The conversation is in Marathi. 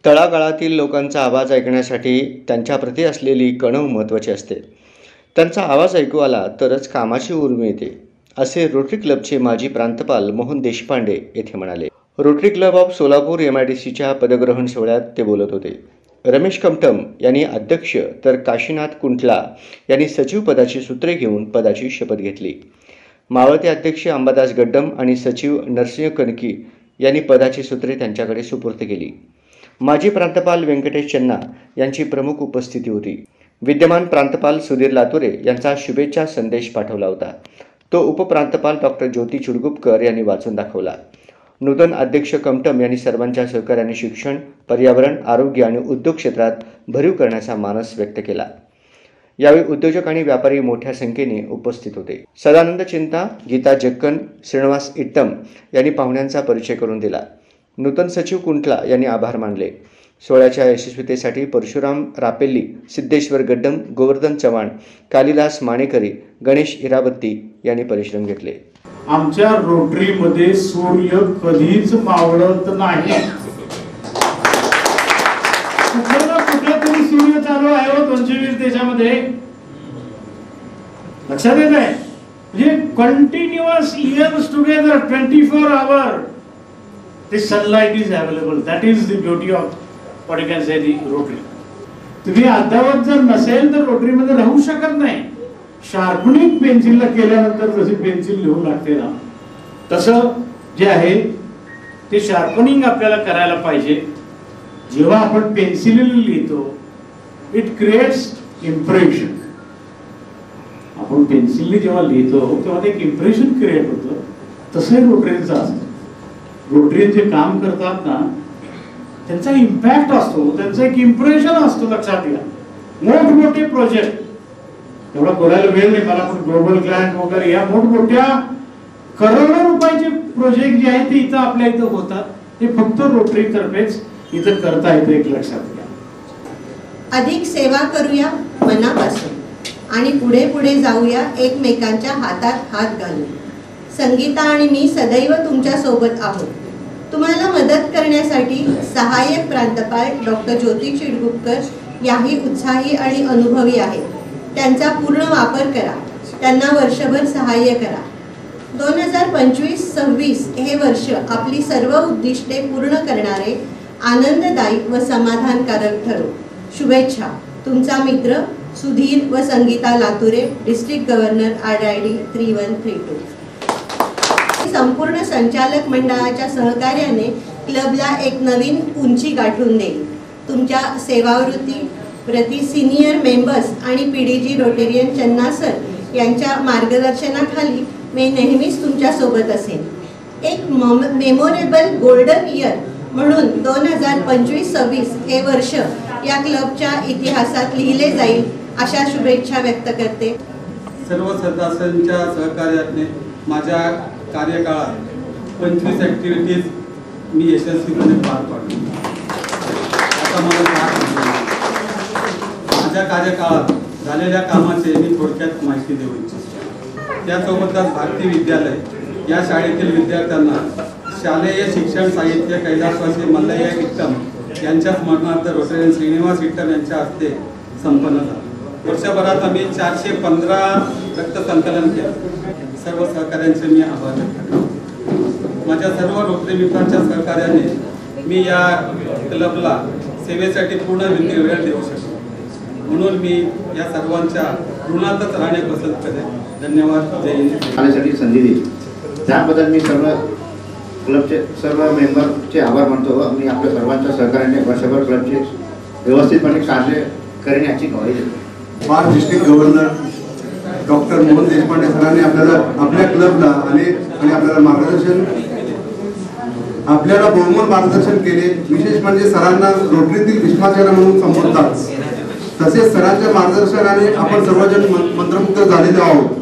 तळागाळातील लोकांचा आवाज ऐकण्यासाठी त्यांच्याप्रती असलेली कणव महत्त्वाची असते. त्यांचा आवाज ऐकू आला तरच कामाची उर्मी येते, असे रोटरी क्लबचे माजी प्रांतपाल मोहन देशपांडे येथे म्हणाले. रोटरी क्लब ऑफ सोलापूर MIDCच्या पदग्रहण सोहळ्यात ते बोलत होते. रमेश कमठम यांनी अध्यक्ष तर काशीनाथ कुंटला यांनी सचिव पदाची सूत्रे घेऊन पदाची शपथ घेतली. मावळते अध्यक्ष अंबादास गड्डम आणि सचिव नरसिंह कनकी यांनी पदाची सूत्रे त्यांच्याकडे सुपूर्द केली. माजी प्रांतपाल व्यंकटेश चन्ना यांची प्रमुख उपस्थिती होती. विद्यमान प्रांतपाल सुधीर लातुरे यांचा शुभेच्छा संदेश पाठवला होता. तो उपप्रांतपाल डॉ. ज्योती चिडगुपकर यांनी वाचून दाखवला. नूतन अध्यक्ष कमठम यांनी सर्वांच्या सहकार्याने शिक्षण, पर्यावरण, आरोग्य आणि उद्योग क्षेत्रात भरीव करण्याचा मानस व्यक्त केला. यावेळी उद्योजक आणि व्यापारी मोठ्या संख्येने उपस्थित होते. सदानंद चिंता, गीता जक्कन, श्रीनिवास इट्टम यांनी पाहुण्यांचा परिचय करून दिला. नूतन सचिव कुंटला यांनी आभार मानले. सोहळ्याच्या यशस्वीतेसाठी परशुराम रापेल्ली, सिद्धेश्वर गड्डम, गोवर्धन चव्हाण, कालिदास माणेकरी, गणेश इरावत्ती यांनी परिश्रम घेतले. आमच्या रोटरीमध्ये सूर्य कधीच मावळत नाही. कुठला तरी सूर्य चालू आहे हो 220 देशामध्ये, लक्षात येत आहे. म्हणजे continuous years together 24 hour the sunlight is available. That is the beauty of what you can say the rotary. तुम्ही अद्यावत जर नसेल तर रोटरी मध्ये राहू शकत नाही. शार्पनिंग पेन्सिलला केल्यानंतर जशी पेन्सिल लिहू लागते ना, तसं जे आहे ते शार्पनिंग आपल्याला करायला पाहिजे. जेव्हा आपण पेन्सिलीने लिहितो इट क्रिएट्स इम्प्रेशन. आपण पेन्सिलने जेव्हा लिहितो तेव्हा एक इम्प्रेशन क्रिएट होतं. तसंही रोटरीचं असतं. रोटरी जे काम करतात ना त्यांचा इम्पॅक्ट असतो, त्यांचं एक इम्प्रेशन असतो. लक्षात घ्या, मोठमोठे प्रोजेक्ट एवढा बोलायला वेळ नाही मला, पण ग्लोबल क्लायंट वगैरे या मोठमोठ्या करोडो रुपयाचे प्रोजेक्ट जे आहेत ते इथं आपल्या इथं होतात. ते फक्त रोटरी तर्फेच इथं करता येतं. एक लक्षात घ्या. अधिक सेवा करूया मनापासून आणि पुढे पुढे जाऊया एकमेकांच्या हातात हात घालून. संगीता आणि मी सदैव तुमच्या सोबत आहोत. तुम्हाला मदत करण्यासाठी सहाय्यक प्रांतपाल डॉ. ज्योती चिडगुपकर याही उत्साही आणि अनुभवी आहेत. त्यांचा पूर्ण वापर करा. त्यांना वर्षभर सहाय्य करा. 2025-26 हे वर्ष आपली सर्व उद्दिष्टे पूर्ण करणारे, आनंददायी व समाधानकारक ठरो. शुभेच्छा. तुमचा मित्र सुधीर व Sangeeta Lature, district governor, RID 3132. संपूर्ण संचालक मंडळाच्या सहकार्याने क्लबला एक नवीन उंची गाठून देईल. तुमच्या सेवावृत्ती प्रति सिनियर मेंबर्स आणि PDG रोटेरियन चन्ना सर यांच्या मार्गदर्शनाखाली मी नेहमीच तुमच्या सोबत असेन. एक मेमोरेबल गोल्डन इयर म्हणून 2025-26 हे वर्ष या क्लबच्या इतिहासात लिहिले जाईल अशा शुभेच्छा व्यक्त करते. सर्व सदस्यांच्या सहकार्याने माझ्या कार्यकाळात 25 ॲक्टिव्हिटीज मी यशस्वीपणे पार पाडली. आता मला माझ्या कार्यकाळात झालेल्या कामाचे मी थोडक्यात माहिती देऊ इच्छितो. त्यासोबतच भारती विद्यालय या शाळेतील विद्यार्थ्यांना शालेय शिक्षण साहित्य कैलासवासी मल्लय्या इट्टम यांच्या स्मरणार्थ रोटरीयन श्रीनिवास इट्टम यांच्या हस्ते संपन्न झाला. वर्षभरात आम्ही 415 रक्तसंकलन केलं. सर्व सहकार्यांचे मी आभार व्यक्त करतो. माझ्या सर्व रोटरी मित्रांच्या सहकार्याने मी या क्लबला सेवेसाठी पूर्ण वेळ देऊ शकतो. म्हणून मी या सर्वांच्या ऋणातच राहणे पसंत करेन. धन्यवाद. जय हिंद. आल्यासाठी संधी दिली त्याबद्दल मी सर्व क्लबचे सर्व मेंबरचे आभार मानतो. मी आपल्या सर्वांच्या सहकार्याने वर्षभर क्लबचे व्यवस्थितपणे कार्य करेन याची ग्वाही देतो. पाच डिस्ट्रिक्ट गव्हर्नर डॉ. मोहन देशपांडे सरांनी आपल्याला आपल्या क्लबला आणि आपल्याला बहुमोल मार्गदर्शन केले. विशेष म्हणजे सरांना रोटरीतील विश्वासयाना म्हणून संबोधतात. तसेच सरांच्या मार्गदर्शनाने आपण सर्वजण मंत्रमुग्ध झालेलो आहोत.